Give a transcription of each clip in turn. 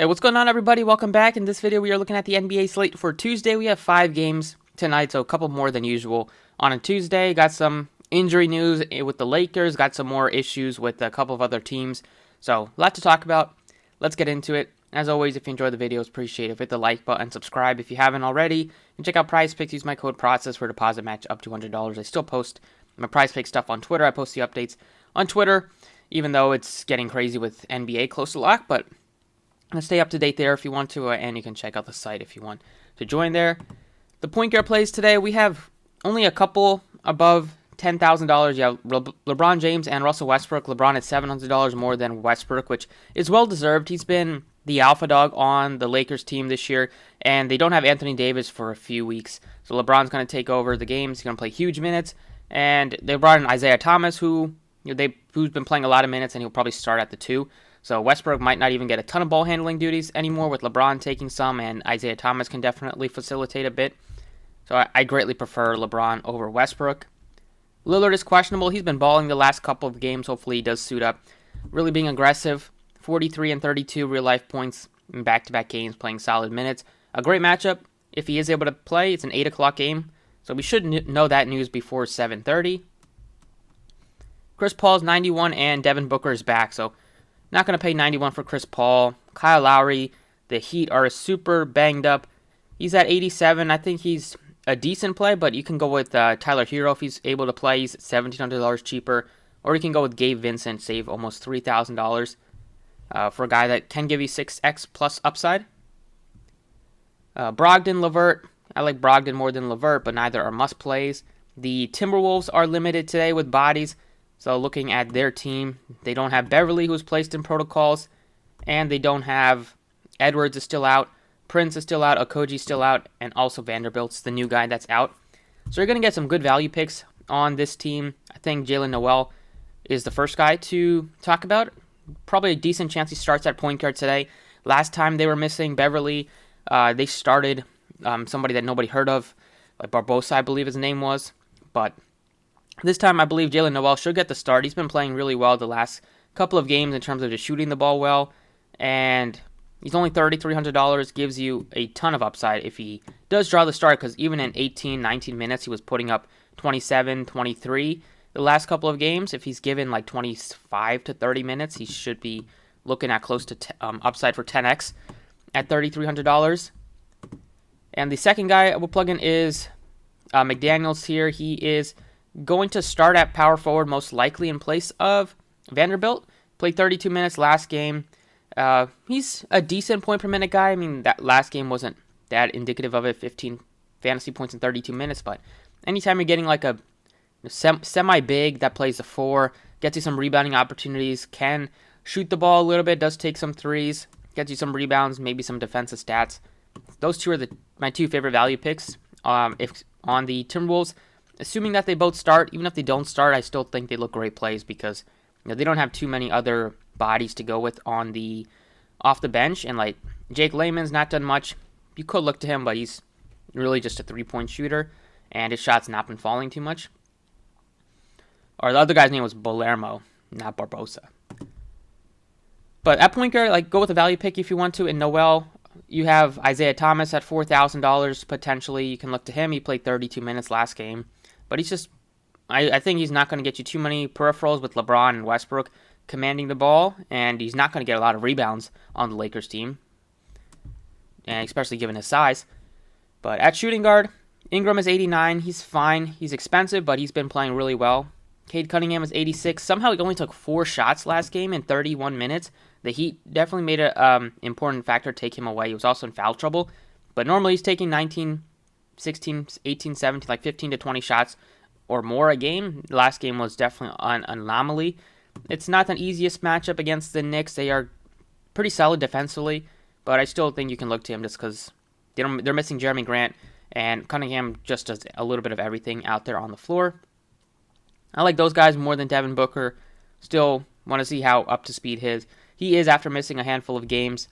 Hey, what's going on, everybody? Welcome back. In this video, we are looking at the NBA slate for Tuesday. We have 5 games tonight, so a couple more than usual. On a Tuesday, got some injury news with the Lakers, got some more issues with a couple of other teams. So, a lot to talk about. Let's get into it. As always, if you enjoy the videos, appreciate it. Hit the like button, subscribe if you haven't already, and check out Prize Picks. Use my code PROCESS for a deposit match up to $100. I still post my Prize Picks stuff on Twitter. I post the updates on Twitter, even though it's getting crazy with NBA close to lock, but stay up to date there if you want to, and you can check out the site if you want to join there. The point guard plays today, we have only a couple above $10,000. You have LeBron James and Russell Westbrook. LeBron at $700 more than Westbrook, which is well deserved. He's been the alpha dog on the Lakers team this year, and they don't have Anthony Davis for a few weeks. So LeBron's going to take over the games. He's going to play huge minutes, and they brought in Isaiah Thomas, who's been playing a lot of minutes, and he'll probably start at the 2. So Westbrook might not even get a ton of ball handling duties anymore with LeBron taking some, and Isaiah Thomas can definitely facilitate a bit. So I greatly prefer LeBron over Westbrook. Lillard is questionable. He's been balling the last couple of games. Hopefully he does suit up. Really being aggressive. 43 and 32 real-life points in back-to-back games, playing solid minutes. A great matchup. If he is able to play, it's an 8 o'clock game. So we should know that news before 7:30. Chris Paul's 91 and Devin Booker is back, so not going to pay 91 for Chris Paul. Kyle Lowry, the Heat are super banged up. He's at 87. I think he's a decent play, but you can go with Tyler Hero if he's able to play. He's $1,700 cheaper. Or you can go with Gabe Vincent, save almost $3,000 for a guy that can give you 6x plus upside. Brogdon, LeVert. I like Brogdon more than LeVert, but neither are must plays. The Timberwolves are limited today with bodies. So looking at their team, they don't have Beverly, who's placed in protocols, and they don't have Edwards is still out, Prince is still out, Okoji's still out, and also Vanderbilt's the new guy that's out. So you're going to get some good value picks on this team. I think Jalen Noel is the first guy to talk about. Probably a decent chance he starts at point guard today. Last time they were missing Beverly, they started somebody that nobody heard of, like Barbosa, I believe his name was, but this time, I believe Jalen Noel should get the start. He's been playing really well the last couple of games in terms of just shooting the ball well. And he's only $3,300, gives you a ton of upside if he does draw the start, because even in 18, 19 minutes, he was putting up 27, 23 the last couple of games. If he's given like 25 to 30 minutes, he should be looking at close to upside for 10x at $3,300. And the second guy I will plug in is McDaniels here. He is going to start at power forward most likely in place of Vanderbilt. Played 32 minutes last game. He's a decent point per minute guy. I mean, that last game wasn't that indicative of it, 15 fantasy points in 32 minutes, but anytime you're getting like a semi-big that plays the 4, gets you some rebounding opportunities, can shoot the ball a little bit, does take some threes, gets you some rebounds, maybe some defensive stats. Those two are my 2 favorite value picks. If on the Timberwolves, assuming that they both start, even if they don't start, I still think they look great plays because they don't have too many other bodies to go with on the off the bench. And like Jake Layman's not done much. You could look to him, but he's really just a 3-point shooter, and his shot's not been falling too much. Or the other guy's name was Palermo, not Barbosa. But at point guard, like go with a value pick if you want to. In Noel, you have Isaiah Thomas at $4,000 potentially. You can look to him. He played 32 minutes last game. But he's just, I think he's not going to get you too many peripherals with LeBron and Westbrook commanding the ball, and he's not going to get a lot of rebounds on the Lakers team, and especially given his size. But at shooting guard, Ingram is 89. He's fine. He's expensive, but he's been playing really well. Cade Cunningham is 86. Somehow he only took 4 shots last game in 31 minutes. The Heat definitely made an important factor take him away. He was also in foul trouble, but normally he's taking 19, 16, 18, 17, like 15 to 20 shots or more a game. Last game was definitely an anomaly. It's not the easiest matchup against the Knicks. They are pretty solid defensively, but I still think you can look to him just because they're missing Jeremy Grant, and Cunningham just does a little bit of everything out there on the floor. I like those guys more than Devin Booker. Still want to see how up to speed he is after missing a handful of games.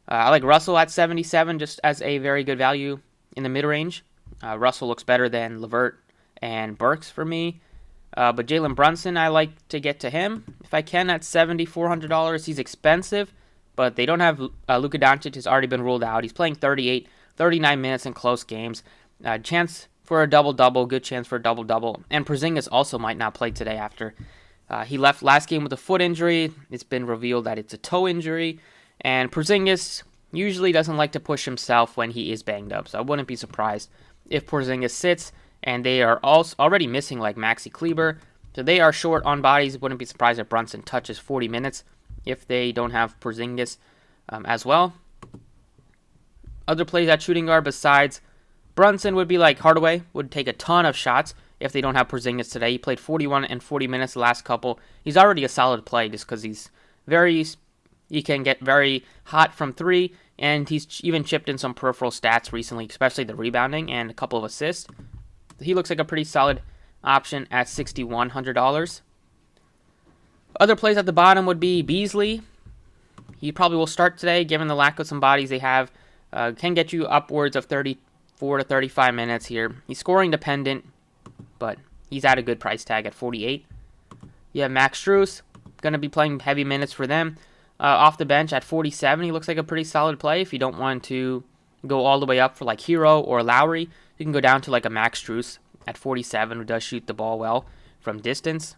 I like Russell at 77 just as a very good value in the mid-range. Russell looks better than LeVert and Burks for me. But Jalen Brunson, I like to get to him if I can at $7,400. He's expensive, but they don't have Luka Doncic. Has already been ruled out. He's playing 38, 39 minutes in close games. Chance for a double-double, good chance for a double-double. And Porzingis also might not play today after he left last game with a foot injury. It's been revealed that it's a toe injury. And Porzingis usually doesn't like to push himself when he is banged up. So I wouldn't be surprised if Porzingis sits. And they are also already missing like Maxi Kleber. So they are short on bodies. Wouldn't be surprised if Brunson touches 40 minutes if they don't have Porzingis as well. Other plays at shooting guard besides Brunson would be like Hardaway would take a ton of shots if they don't have Porzingis today. He played 41 and 40 minutes the last couple. He's already a solid play just because he can get very hot from three, and he's even chipped in some peripheral stats recently, especially the rebounding and a couple of assists. He looks like a pretty solid option at $6,100. Other plays at the bottom would be Beasley. He probably will start today, given the lack of some bodies they have. Can get you upwards of 34 to 35 minutes here. He's scoring dependent, but he's at a good price tag at 48. You have Max Strus, going to be playing heavy minutes for them. Off the bench at 47, he looks like a pretty solid play. If you don't want to go all the way up for like Hero or Lowry, you can go down to like a Max Strus at 47 who does shoot the ball well from distance.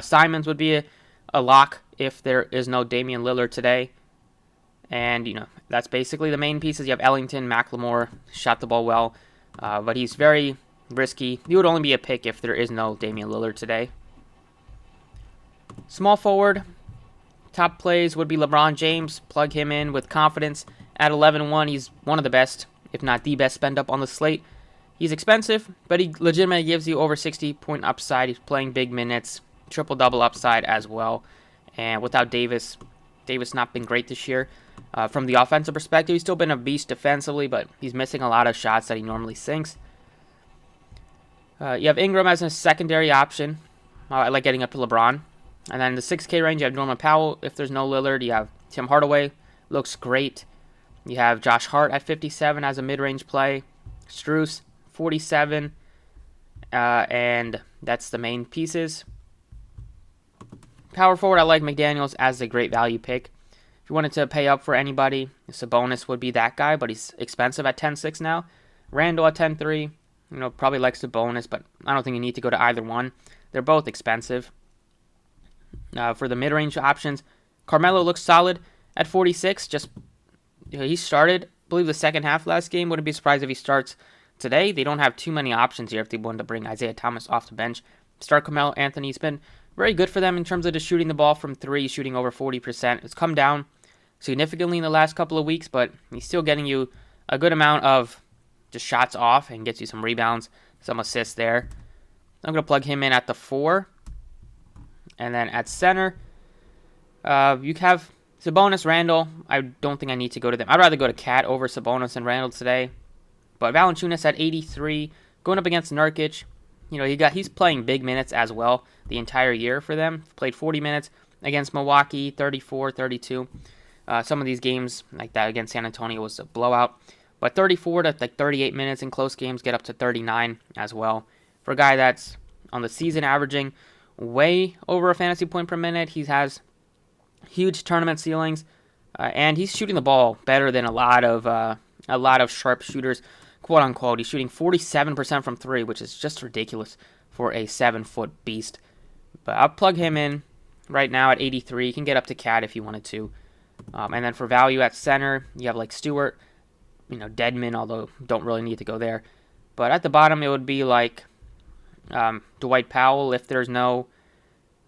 Simons would be a lock if there is no Damian Lillard today. And, that's basically the main pieces. You have Ellington, McLemore, shot the ball well. But he's very risky. He would only be a pick if there is no Damian Lillard today. Small forward, top plays would be LeBron James. Plug him in with confidence. At 11-1, he's one of the best, if not the best spend up on the slate. He's expensive, but he legitimately gives you over 60-point upside. He's playing big minutes, triple-double upside as well. And without Davis not been great this year. From the offensive perspective, he's still been a beast defensively, but he's missing a lot of shots that he normally sinks. You have Ingram as a secondary option. I like getting up to LeBron. And then in the 6K range, you have Norman Powell. If there's no Lillard, you have Tim Hardaway. Looks great. You have Josh Hart at 57 as a mid-range play. Strus, 47. And that's the main pieces. Power forward, I like McDaniels as a great value pick. If you wanted to pay up for anybody, Sabonis would be that guy, but he's expensive at 10.6 now. Randall at 10.3. Probably likes Sabonis, but I don't think you need to go to either one. They're both expensive. For the mid-range options, Carmelo looks solid at 46. He started, I believe, the second half last game. Wouldn't be surprised if he starts today. They don't have too many options here if they wanted to bring Isaiah Thomas off the bench. Start Carmelo Anthony. He's been very good for them in terms of just shooting the ball from three, shooting over 40%. It's come down significantly in the last couple of weeks, but he's still getting you a good amount of just shots off and gets you some rebounds, some assists there. I'm going to plug him in at the 4. And then at center, you have Sabonis, Randall. I don't think I need to go to them. I'd rather go to Cat over Sabonis and Randall today. But Valanciunas at 83, going up against Nurkic. He's playing big minutes as well the entire year for them. Played 40 minutes against Milwaukee, 34, 32. Some of these games like that against San Antonio was a blowout. But 34 to 38 minutes in close games get up to 39 as well. For a guy that's on the season averaging way over a fantasy point per minute, he has huge tournament ceilings, and he's shooting the ball better than a lot of sharp shooters, quote unquote. He's shooting 47% from three, which is just ridiculous for a 7-foot beast. But I'll plug him in right now at 83. You can get up to Cat if you wanted to. And then for value at center, you have like Stewart, Deadman, although don't really need to go there. But at the bottom, it would be like Dwight Powell if there's no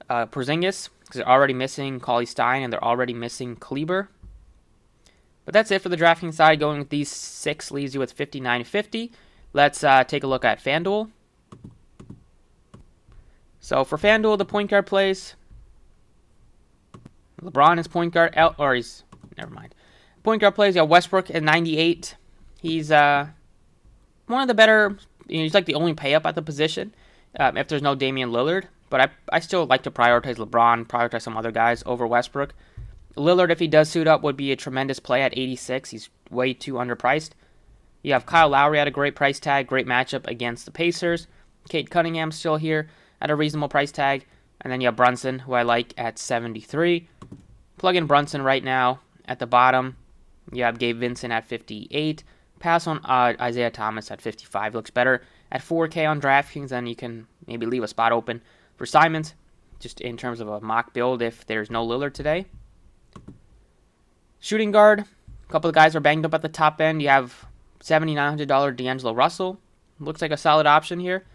Porzingis, because they're already missing Cauley Stein and they're already missing Kleber. But that's it for the drafting side. Going with these 6 leaves you with 59.50. Let's take a look at Fanduel. So for Fanduel, the point guard plays. LeBron is point guard. Point guard plays. You have Westbrook at 98. He's one of the better. He's like the only pay up at the position if there's no Damian Lillard. But I still like to prioritize LeBron, prioritize some other guys over Westbrook. Lillard, if he does suit up, would be a tremendous play at 86. He's way too underpriced. You have Kyle Lowry at a great price tag, great matchup against the Pacers. Cade Cunningham still here at a reasonable price tag. And then you have Brunson, who I like at 73. Plug in Brunson right now. At the bottom, you have Gabe Vincent at 58. Pass on Isaiah Thomas at 55. Looks better at 4K on DraftKings. Then you can maybe leave a spot open for Simons, just in terms of a mock build if there's no Lillard today. Shooting guard, a couple of guys are banged up at the top end. You have $7,900 D'Angelo Russell. Looks like a solid option here.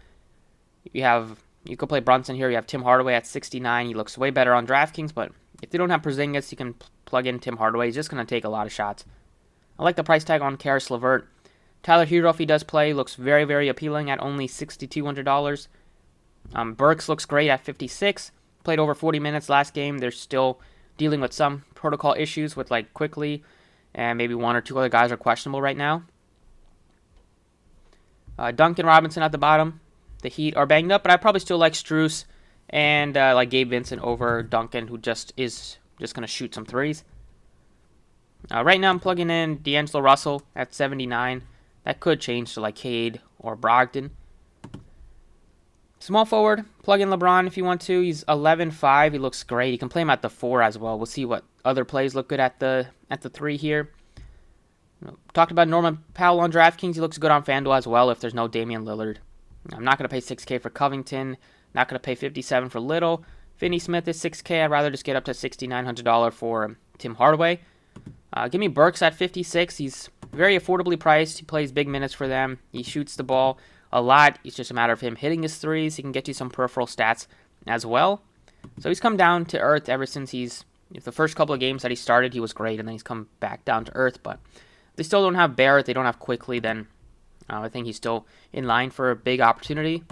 You could play Brunson here. You have Tim Hardaway at 69. He looks way better on DraftKings, but if they don't have Porzingis, you can plug in Tim Hardaway. He's just going to take a lot of shots. I like the price tag on Karis LeVert. Tyler Hero, if he does play, looks very, very appealing at only $6,200. Burks looks great at 56. Played over 40 minutes last game. They're still dealing with some protocol issues with like Quickly, and maybe one or two other guys are questionable right now. Duncan Robinson at the bottom. The Heat are banged up, but I probably still like Strus and like Gabe Vincent over Duncan, who is just going to shoot some threes. Right now I'm plugging in D'Angelo Russell at 79. That could change to like Cade or Brogdon. Small forward, plug in LeBron if you want to. He's 11.5. He looks great. You can play him at the 4 as well. We'll see what other plays look good at the 3 here. Talked about Norman Powell on DraftKings. He looks good on Fanduel as well if there's no Damian Lillard. I'm not going to pay $6K for Covington. Not going to pay $57 for Little. Finney Smith is $6K. I'd rather just get up to $6,900 for Tim Hardaway. Give me Burks at 56. He's very affordably priced. He plays big minutes for them. He shoots the ball a lot. It's just a matter of him hitting his threes. He can get you some peripheral stats as well. So he's come down to earth ever since the first couple of games that he started, he was great, and then he's come back down to earth. But they still don't have Barrett. They don't have Quickly. Then I think he's still in line for a big opportunity.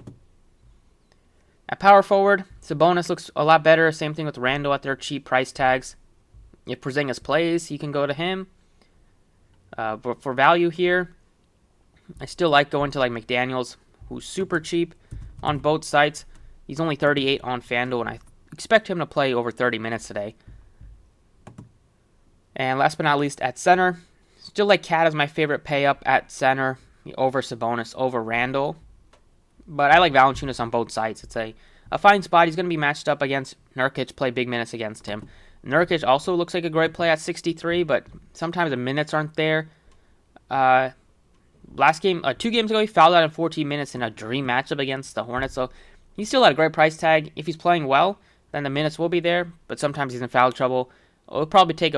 At power forward, Sabonis looks a lot better. Same thing with Randall at their cheap price tags. If Porzingis plays, you can go to him. But for value here, I still like going to like McDaniels, who's super cheap on both sites. He's only 38 on FanDuel, and I expect him to play over 30 minutes today. And last but not least, at center, still like Cat as my favorite pay up at center over Sabonis, over Randall. But I like Valanciunas on both sides. It's a fine spot. He's going to be matched up against Nurkic, play big minutes against him. Nurkic also looks like a great play at 63, but sometimes the minutes aren't there. Last game, 2 games ago, he fouled out in 14 minutes in a dream matchup against the Hornets. So he's still at a great price tag. If he's playing well, then the minutes will be there. But sometimes he's in foul trouble. It'll probably take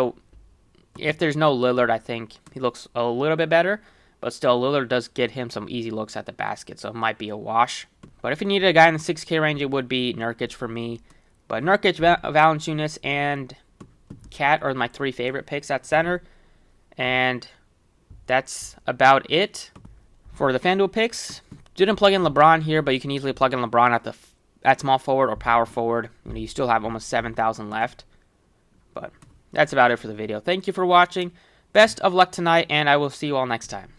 if there's no Lillard, I think he looks a little bit better. But still, Lillard does get him some easy looks at the basket, so it might be a wash. But if you needed a guy in the 6K range, it would be Nurkic for me. But Nurkic, Valanciunas, and Cat are my 3 favorite picks at center. And that's about it for the FanDuel picks. Didn't plug in LeBron here, but you can easily plug in LeBron at small forward or power forward. You still have almost 7,000 left. But that's about it for the video. Thank you for watching. Best of luck tonight, and I will see you all next time.